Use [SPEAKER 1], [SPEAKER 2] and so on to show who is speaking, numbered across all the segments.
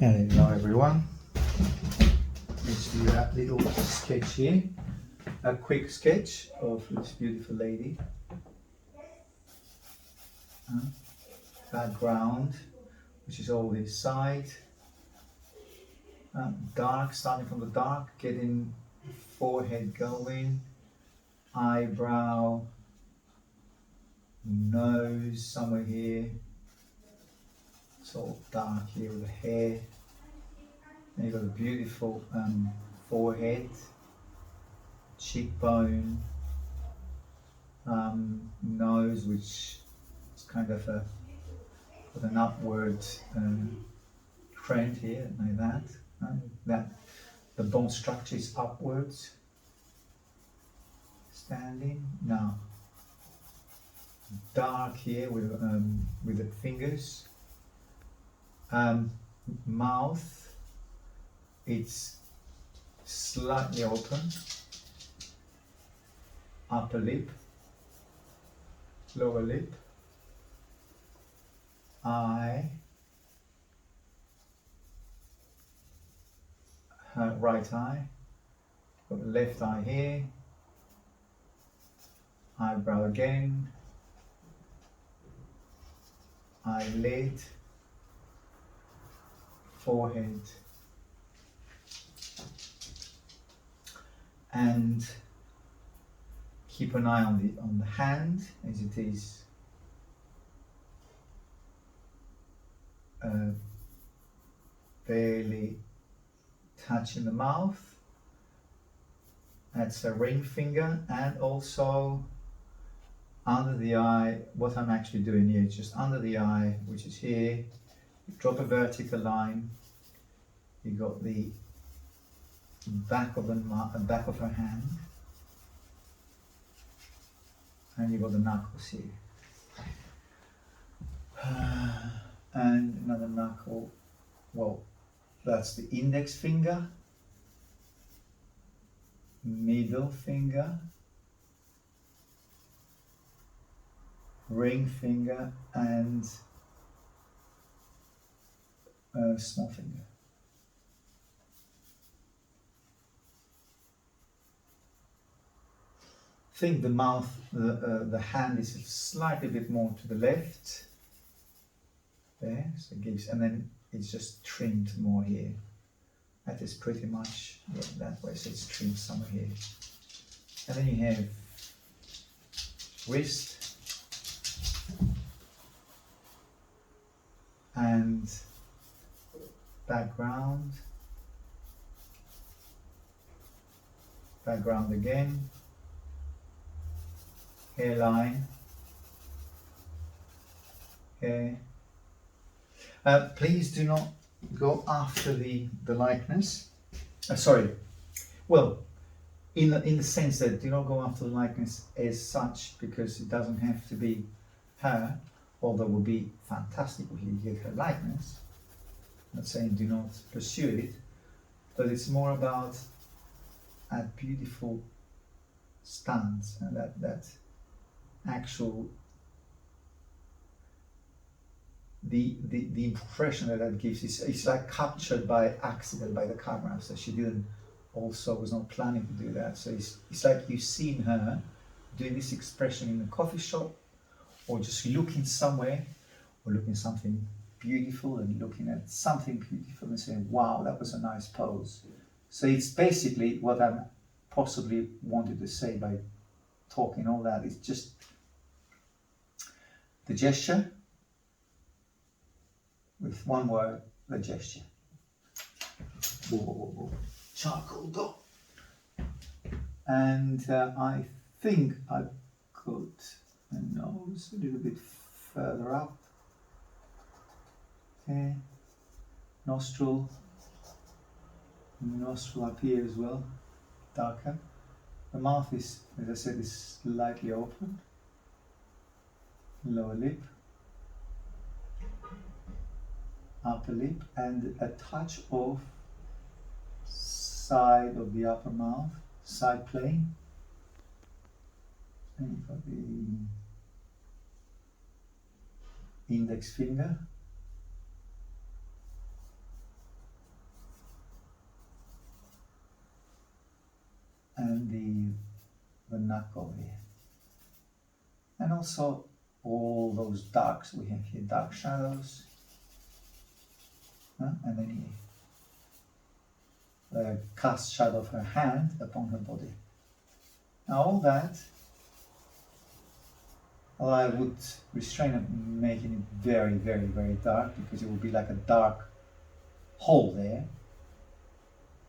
[SPEAKER 1] Hello everyone, let's do that little sketch here, a quick sketch of this beautiful lady. Background, which is all this side, dark, starting from the dark, getting forehead going, eyebrow, nose somewhere here, it's all dark here with the hair. Then you've got a beautiful forehead, cheekbone, nose, which is kind of with an upward trend here, like that. That the bone structure is upwards, standing. Now, dark here with the fingers. Mouth. It's slightly open, upper lip, lower lip, eye, right eye, got the left eye here, eyebrow again, eyelid, forehead, and keep an eye on the hand as it is barely touching the mouth. That's a ring finger, and also under the eye. What I'm actually doing here is just under the eye, which is here. Drop a vertical line. You got the back of her hand, and you got the knuckles here, and another knuckle. Well, that's the index finger, middle finger, ring finger, and small finger. I think the mouth, the hand is slightly bit more to the left. There, so it gives, and then it's just trimmed more here. That is pretty much that way, so it's trimmed somewhere here. And then you have wrist and background again, hairline, hair. Please do not go after the likeness. Sorry. Well, in the sense that do not go after the likeness as such, because it doesn't have to be her, although it would be fantastic if you get her likeness. I'm not saying do not pursue it, but it's more about a beautiful stance and that actual the impression that gives is it's like captured by accident by the camera, so she was not planning to do that. So it's like you've seen her doing this expression in a coffee shop, or just looking somewhere, or looking something beautiful and looking at something beautiful and saying, wow, that was a nice pose. So it's basically what I'm possibly wanted to say by talking all that. It's just the gesture, with one word, the gesture. Charcoal dot. And I think I've got a nose a little bit further up. Okay. Nostril up here as well, darker. The mouth is, as I said, is slightly open. Lower lip, upper lip, and a touch of side of the upper mouth, side plane. And you've got the index finger, also all those darks we have here, dark shadows, and then here, the cast shadow of her hand upon her body. Now all that, I would restrain it, making it very, very, very dark, because it would be like a dark hole there.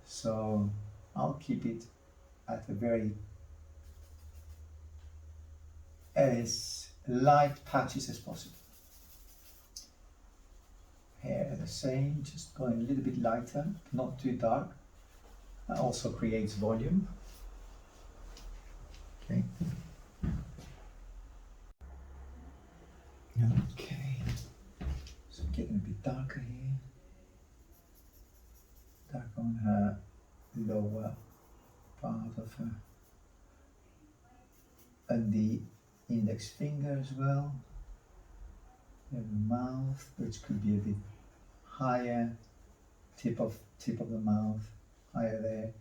[SPEAKER 1] So I'll keep it at a very as light patches as possible. Hair the same, just going a little bit lighter, not too dark. That also creates volume. Okay. Okay. So getting a bit darker here. Dark on her lower part of her, and the index finger as well. And the mouth, which could be a bit higher, tip of the mouth, higher there.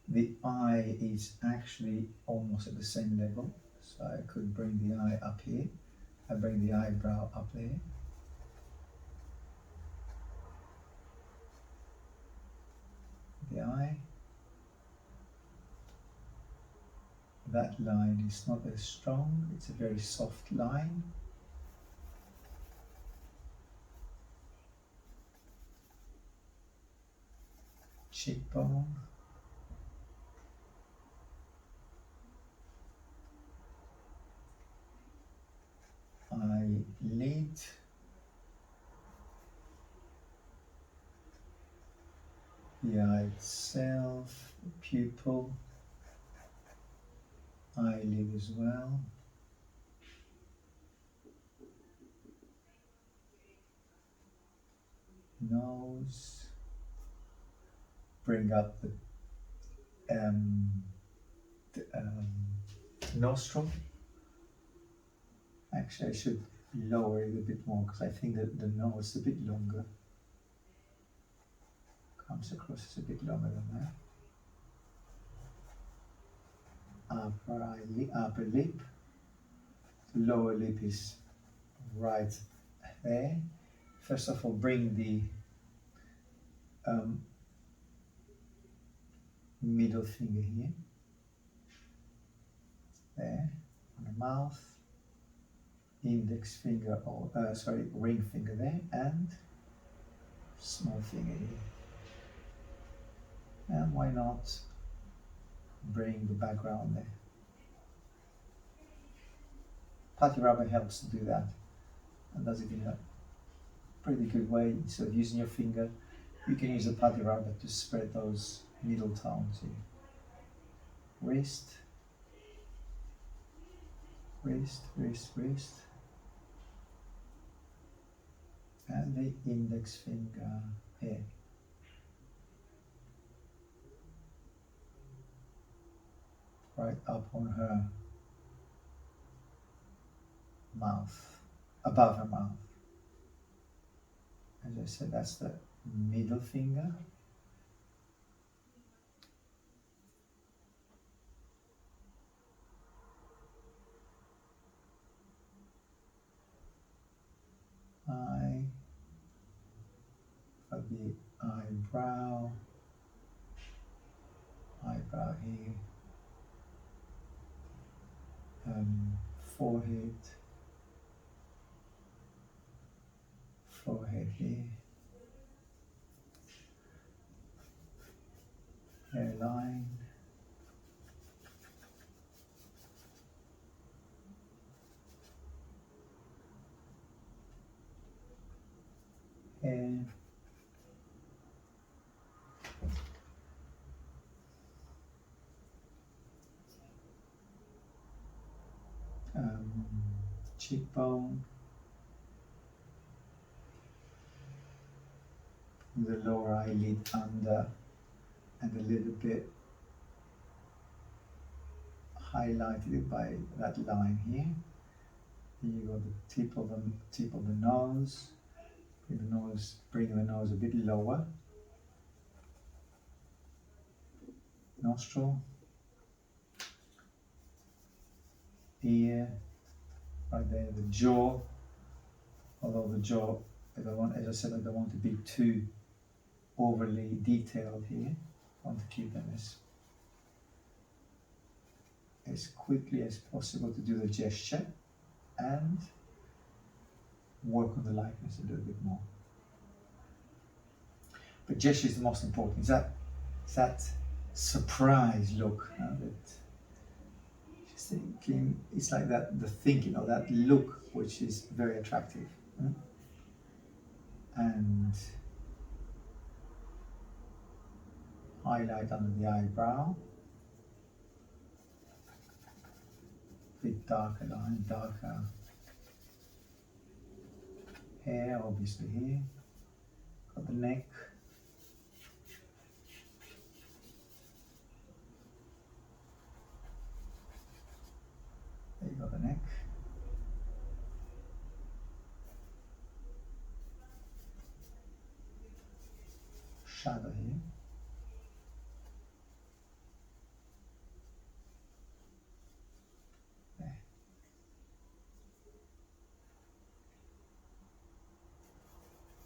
[SPEAKER 1] The eye is actually almost at the same level, so I could bring the eye up here. I bring the eyebrow up there. The eye. That line is not as strong, it's a very soft line. Cheekbone. Eyelid. The eye itself, the pupil, eyelid as well. Nose. Bring up the nostril. Actually, I should lower it a bit more, because I think that the nose is a bit longer. Comes across as a bit longer than that. Upper lip. The lower lip is right there. First of all, bring the middle finger here, there, on the mouth, index finger, or ring finger there, and small finger here. And why not bring the background there? Putty rubber helps to do that, and does it in a pretty good way. Instead of using your finger, you can use the putty rubber to spread those middle tones here. Wrist, wrist, wrist, wrist, and the index finger here. Right up on her mouth, above her mouth. As I said, that's the middle finger. Eye, for the eyebrow, eyebrow here, forehead, forehead here, hairline, hair, cheekbone, the lower eyelid under, and a little bit highlighted by that line here. Then you got the tip of the nose. Bring the nose a bit lower. Nostril, ear, right there, the jaw. Although the jaw, if I want, as I said, I don't want to be too overly detailed here. I want to keep them as quickly as possible to do the gesture and work on the likeness a little bit more. But gesture is the most important. It's that surprise look. It's like that, the thinking of that look, which is very attractive. And highlight under the eyebrow. Bit darker line, darker hair, obviously here. Got the neck. There you got the neck. Shadow here. There.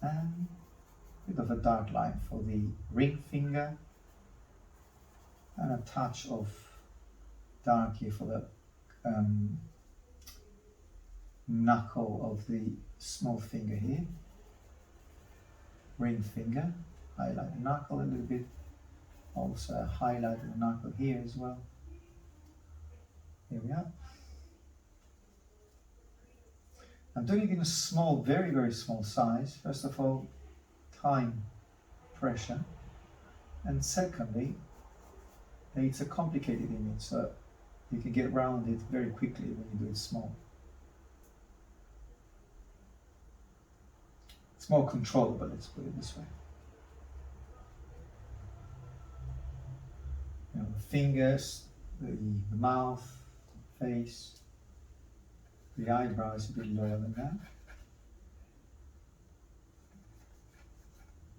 [SPEAKER 1] And a bit of a dark line for the ring finger. And a touch of dark here for the knuckle of the small finger here. Ring finger. Highlight the knuckle a little bit. Also highlight the knuckle here as well. Here we are. I'm doing it in a small, very, very small size. First of all, time pressure. And secondly, it's a complicated image, so you can get around it very quickly when you do it small. It's more controllable, let's put it this way. You know, the fingers, the mouth, face, the eyebrow is a bit lower than that.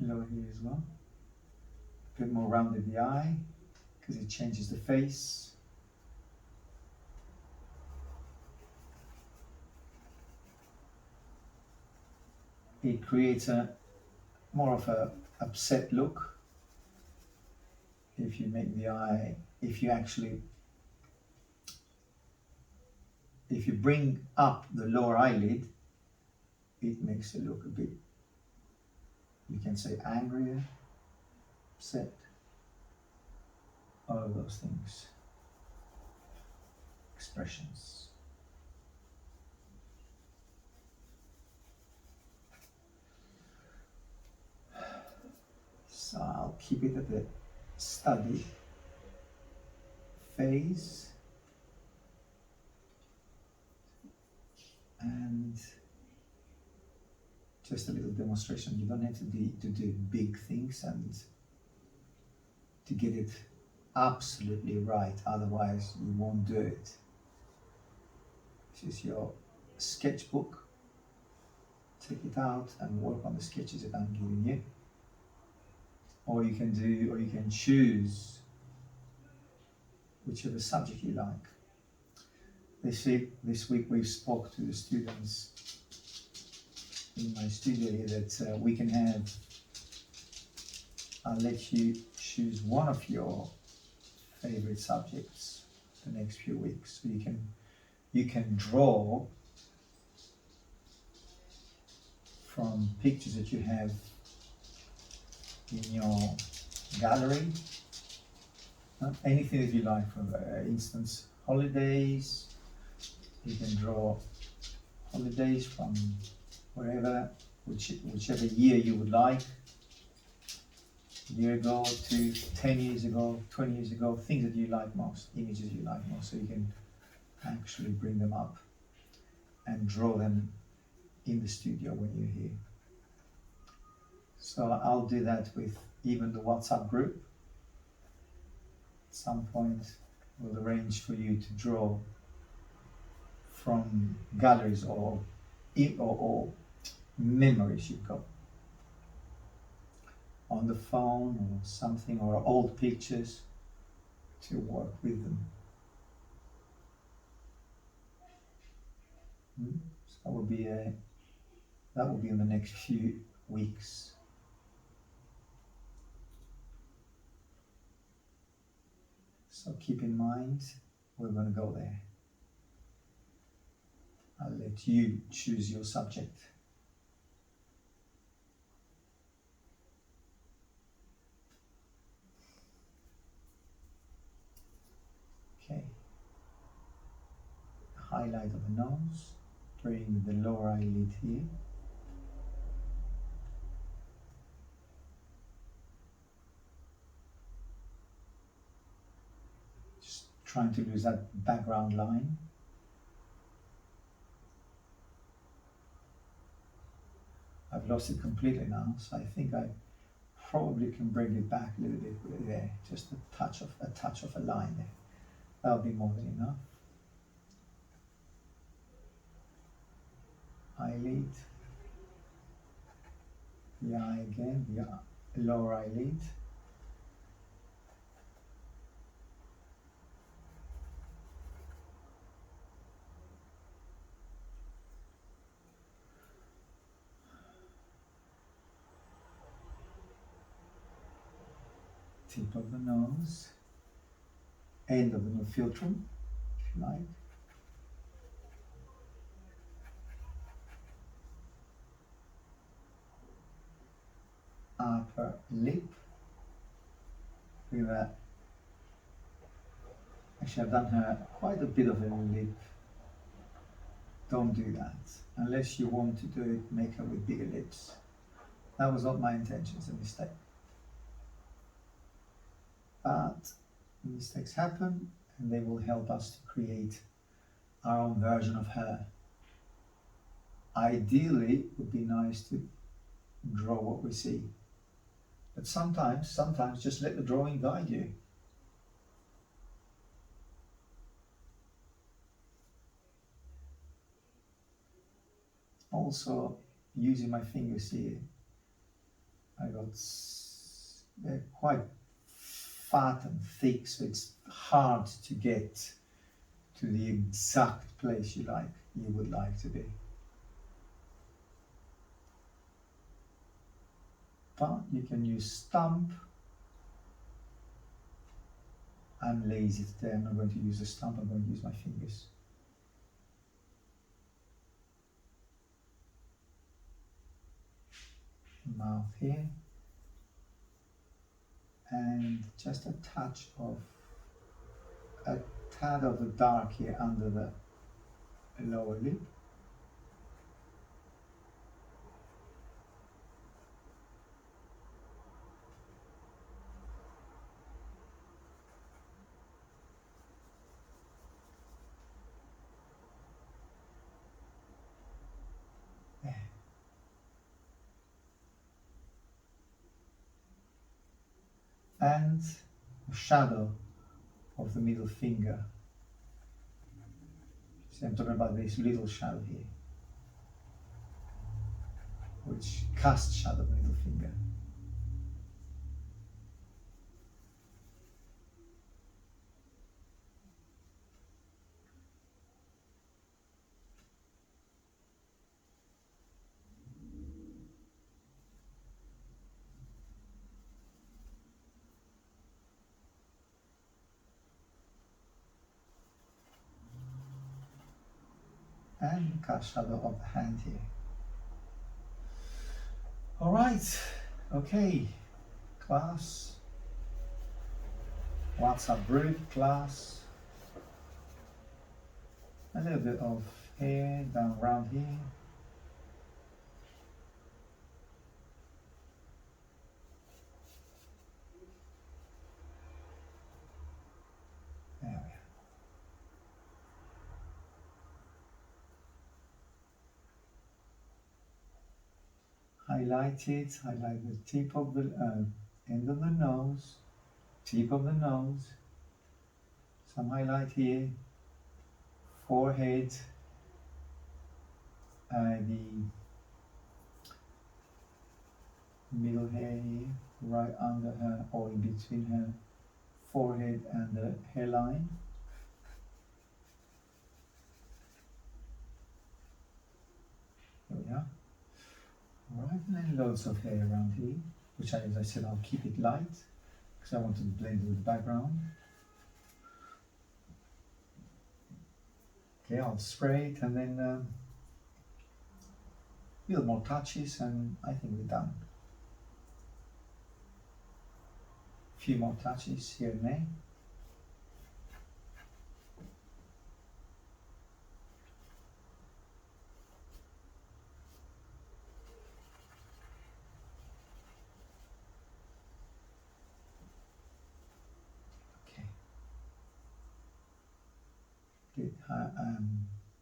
[SPEAKER 1] Lower here as well. A bit more rounded the eye, because it changes the face. It creates a more of a upset look. If you make the eye, if you bring up the lower eyelid, it makes it look a bit, you can say angrier, upset, all of those things, expressions. So I'll keep it at the study phase. And just a little demonstration. You don't have to do big things and to get it absolutely right, otherwise you won't do it. This is your sketchbook. Take it out and work on the sketches that I'm giving you. Or you can choose whichever subject you like. This week we spoke to the students in my studio here that we can have, I'll let you choose one of your favorite subjects the next few weeks. So you can draw from pictures that you have in your gallery, anything that you like. For instance, holidays. You can draw holidays from wherever, whichever year you would like. A year ago to 10 years ago, 20 years ago, things that you like most, images you like most, so you can actually bring them up and draw them in the studio when you're here. So I'll do that with even the WhatsApp group. At some point we'll arrange for you to draw from galleries or memories you've got on the phone or something, or old pictures, to work with them. So that will be in the next few weeks. So keep in mind, we're going to go there. I'll let you choose your subject. Okay. Highlight of the nose. Bring the lower eyelid here. Just trying to lose that background line. I've lost it completely now, so I think I probably can bring it back a little bit there. Just a touch of a line there. That'll be more than enough. Eyelid. The eye again, the lower eyelid. Tip of the nose. End of the new philtrum, if you like. Upper lip. Look at that. Actually, I've done her quite a bit of a lip. Don't do that. Unless you want to do it, make her with bigger lips. That was not my intention, it's a mistake. But mistakes happen and they will help us to create our own version of her. Ideally, it would be nice to draw what we see. But sometimes just let the drawing guide you. Also, using my fingers here, they're quite fat and thick, so it's hard to get to the exact place you would like to be. But you can use stump. I'm lazy today, I'm not going to use a stump, I'm going to use my fingers. Mouth here. And just a tad of the dark here under the lower lip. There. And a shadow of the middle finger. See, I'm talking about this little shadow here, which casts shadow of the middle finger. And cast shadow of the hand here. All right, okay, class. What's up, brief class? A little bit of hair down around here. There we are. Highlight it, highlight the tip of the end of the nose, tip of the nose, some highlight here, forehead, the middle hair here, right under her or in between her forehead and the hairline. are. Alright, and then loads of hair around here, which as I said, I'll keep it light because I want to blend it with the background. Okay, I'll spray it and then a little more touches and I think we're done. A few more touches here and there. Bit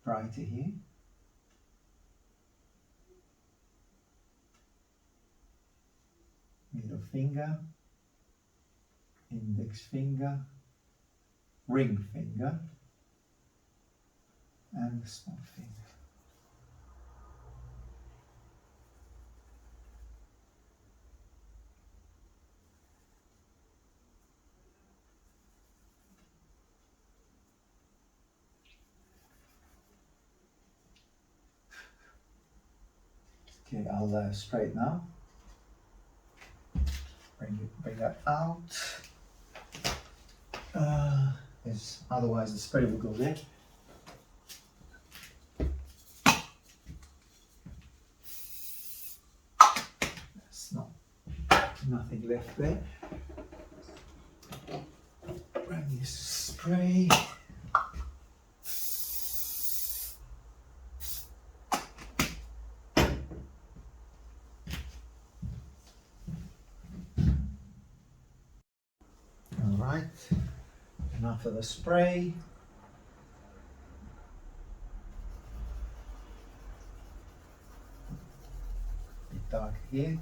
[SPEAKER 1] brighter here. Middle finger, index finger, ring finger, and the small finger. Okay, I'll spray it now. Bring that out. Otherwise the spray will go there. There's nothing left there. Bring this spray. Alright, enough of the spray. A bit dark here.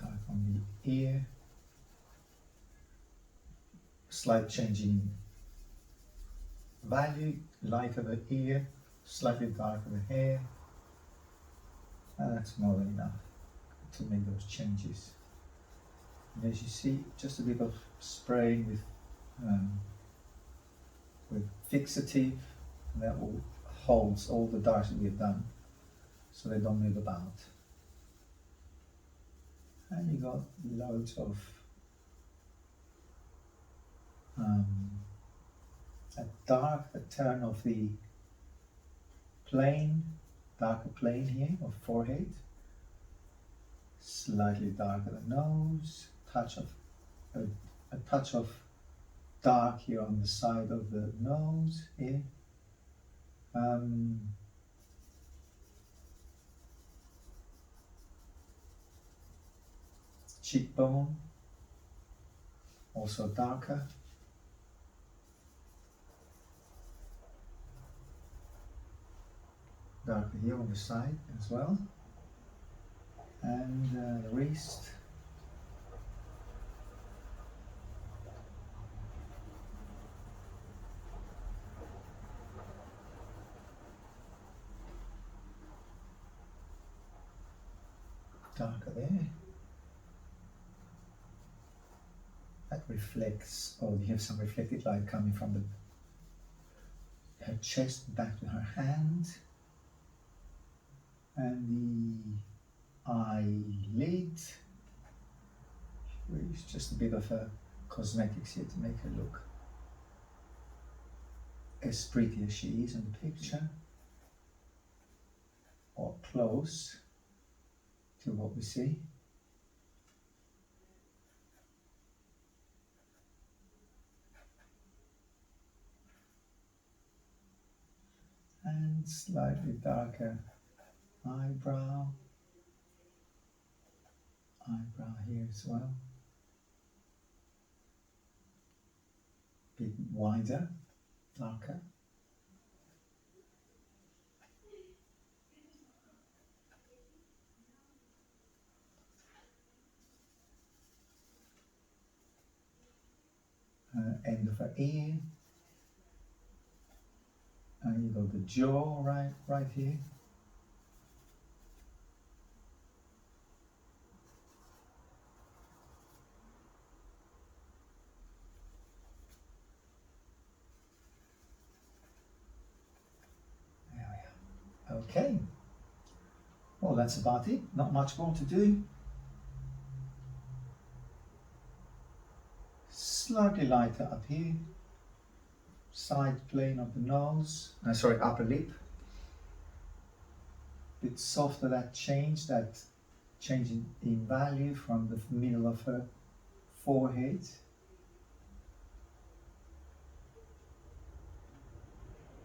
[SPEAKER 1] Dark on the ear. Slight change in value, lighter the ear, slightly darker the hair. And that's more than enough to make those changes. And as you see, just a bit of spraying with fixative, and that will holds all the darks that we've done, so they don't move about. And you got loads of a turn of the plane, darker plane here of forehead, slightly darker the nose, a touch of dark here on the side of the nose here. Cheekbone, also darker. Darker here on the side as well. And the wrist. Darker there. That reflects, or you have some reflected light coming from her chest back to her hand. And the eyelid. It's just a bit of a cosmetics here to make her look as pretty as she is in the picture, or close to what we see. And slightly darker eyebrow here as well, bit wider, darker. End of her ear, and you got the jaw right here. There we Okay, well, that's about it. Not much more to do. Slightly lighter up here. Side plane of the nose, sorry, upper lip. Bit softer, that change in value from the middle of her forehead.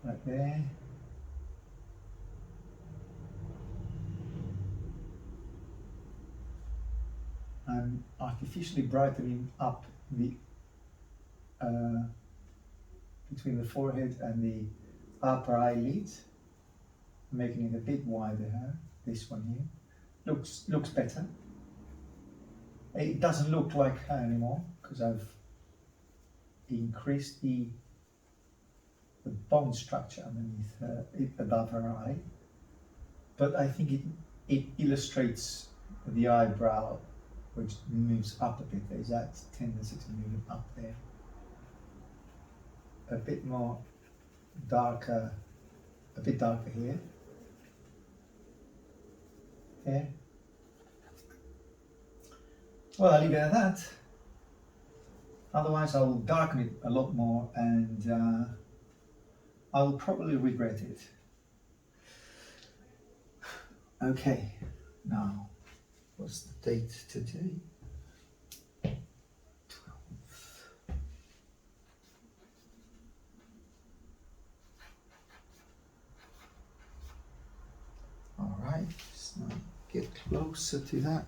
[SPEAKER 1] Right there. I'm artificially brightening up the between the forehead and the upper eyelid, making it a bit wider. This one here looks better. It doesn't look like her anymore because I've increased the bone structure underneath her, above her eye. But I think it illustrates the eyebrow, which moves up a bit. There's that tendency to move it up there. A bit more darker, a bit darker here. Here. Well, I'll leave it at that. Otherwise, I will darken it a lot more, and I will probably regret it. Okay, now, what's the date today? 12th. All right, let's now get closer to that.